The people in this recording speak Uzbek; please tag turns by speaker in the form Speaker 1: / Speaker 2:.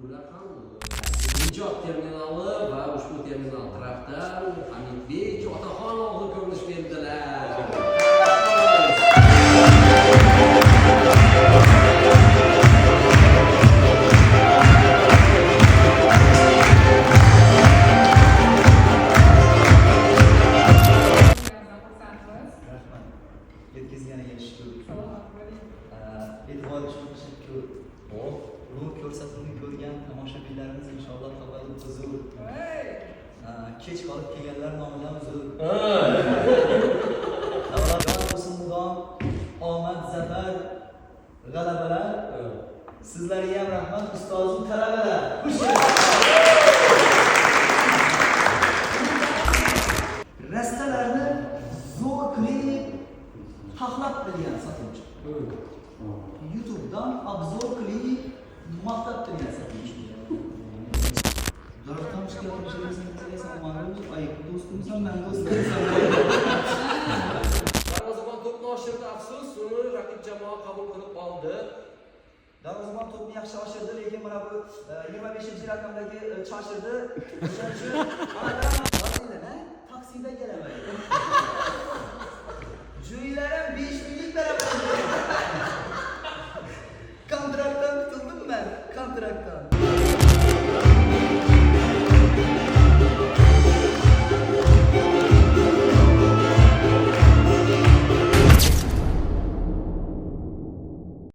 Speaker 1: ular ham ijod terminali va ushbu terminal tarafdan Hamidbek Otaxon o'g'li ko'rinish berdilar.
Speaker 2: Yetkazganiga shukur. E'tibor uchun tashakkur. Bu ko'rsatuvni ko'rgan tomoshabinlarimiz inshaalloh tavallud huzur. Kech qolib kelganlar nomidan uzr. Davlatlar bo'lsin mudom, omad, zafar, g'alabalar. Sizlarga ham rahmat, ustozim, talabalar. Rastalarni zo'r qilib taxlab bilgan sotuvchi. YouTube'dan obzor qilib maqtab bilgan sotuvchi. Daraxtdan chiqqan ishlarni ma'lum ayb do'stimsan, men do'stimsan.
Speaker 1: Darvozabon to'pni oshirdi, afsus, uni raqib jamoa qabul qilib oldi.
Speaker 2: Darvozabon to'pni yaxshi oshirdi, lekin mana bu 25-raqamdagi chashirdi. O'shaning uchun